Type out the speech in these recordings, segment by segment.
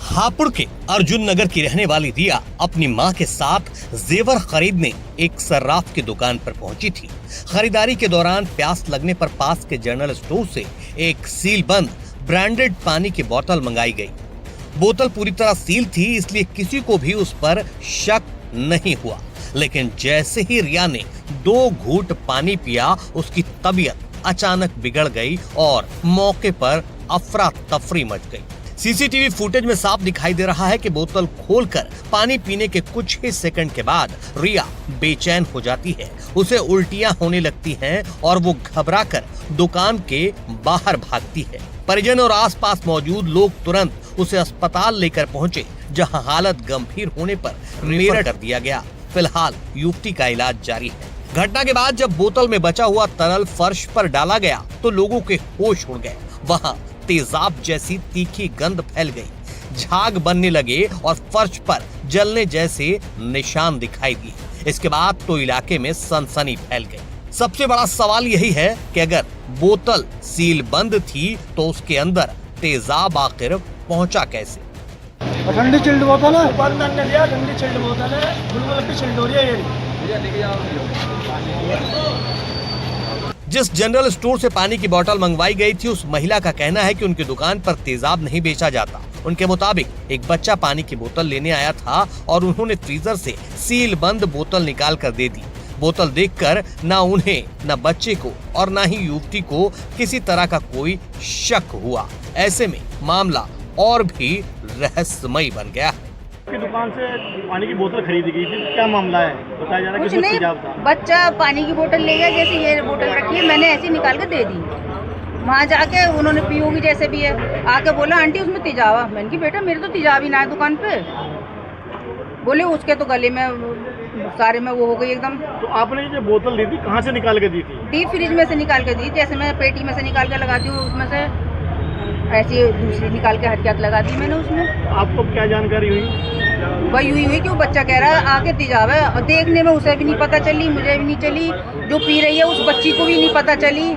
हापुड़ के अर्जुन नगर की रहने वाली रिया अपनी मां के साथ जेवर खरीदने एक सर्राफ की दुकान पर पहुंची थी। खरीदारी के दौरान प्यास लगने पर पास के जनरल स्टोर से एक सील बंद ब्रांडेड पानी की बोतल मंगाई गई। बोतल पूरी तरह सील थी, इसलिए किसी को भी उस पर शक नहीं हुआ। लेकिन जैसे ही रिया ने 2 घूंट पानी पिया, उसकी तबीयत अचानक बिगड़ गई और मौके पर अफरा तफरी मच गई। सीसीटीवी फुटेज में साफ दिखाई दे रहा है कि बोतल खोलकर पानी पीने के कुछ ही सेकंड के बाद रिया बेचैन हो जाती है। उसे उल्टियां होने लगती हैं और वो घबराकर दुकान के बाहर भागती है। परिजन और आसपास मौजूद लोग तुरंत उसे अस्पताल लेकर पहुंचे, जहां हालत गंभीर होने पर रेफर कर दिया गया। फिलहाल युवती का इलाज जारी है। घटना के बाद जब बोतल में बचा हुआ तरल फर्श पर डाला गया तो लोगों के होश उड़ गए। वहां तेजाब जैसी तीखी गंध फैल गई, झाग बनने लगे और फर्श पर जलने जैसे निशान दिखाई दिए। इसके बाद तो इलाके में सनसनी फैल गई। सबसे बड़ा सवाल यही है कि अगर बोतल सील बंद थी तो उसके अंदर तेजाब आखिर पहुंचा कैसे? ठंडी चिल्ड बोतल है, बंद करने दिया। ठंडी चिल्ड बोतल है, बिल्कुल अपनी चिल्ड हो रही है। जिस जनरल स्टोर से पानी की बोतल मंगवाई गई थी, उस महिला का कहना है कि उनकी दुकान पर तेजाब नहीं बेचा जाता। उनके मुताबिक एक बच्चा पानी की बोतल लेने आया था और उन्होंने फ्रीजर से सील बंद बोतल निकाल कर दे दी। बोतल देखकर न उन्हें, न बच्चे को और न ही युवती को किसी तरह का कोई शक हुआ। ऐसे में मामला और भी रहस्यमय बन गया। की दुकान से पानी की बोतल खरीदी गई थी, क्या मामला है बताया जा रहा है? कुछ नहीं, बच्चा पानी की बोतल ले गया। जैसे ये बोतल रखी है, मैंने ऐसे निकाल के दे दी। वहाँ जाके उन्होंने पी होगी जैसे भी है, आके बोला आंटी उसमें तेजाब। मैंने कहा बेटा मेरे तो तेजाब ही ना है दुकान पे। बोले उसके तो गले में सारे में वो हो गई एकदम। तो आपने ये बोतल ली थी, कहाँ से निकाल के दी थी? डीप फ्रिज में से निकाल के दी। जैसे मैं पेटी में से निकाल के लगाती हूँ, उसमें से ऐसी दूसरी निकाल के हटियात लगा दी मैंने उसमें। आपको क्या जानकारी हुई? वही हुई कि वो बच्चा कह रहा है आके तेजाब है, और देखने में उसे भी नहीं पता चली, मुझे भी नहीं चली, जो पी रही है उस बच्ची को भी नहीं पता चली।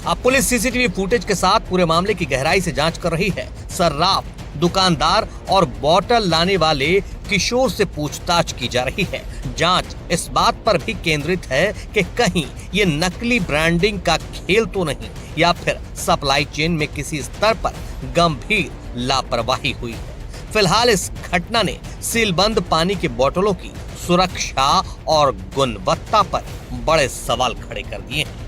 अब पुलिस सीसीटीवी फुटेज के साथ पूरे मामले की गहराई से जांच कर रही है। सर्राफ, दुकानदार और बोतल लाने वाले किशोर से पूछताछ की जा रही है। जांच इस बात पर भी केंद्रित है कि कहीं ये नकली ब्रांडिंग का खेल तो नहीं, या फिर सप्लाई चेन में किसी स्तर पर गंभीर लापरवाही हुई है। फिलहाल इस घटना ने सीलबंद पानी की बोतलों की सुरक्षा और गुणवत्ता पर बड़े सवाल खड़े कर दिए हैं।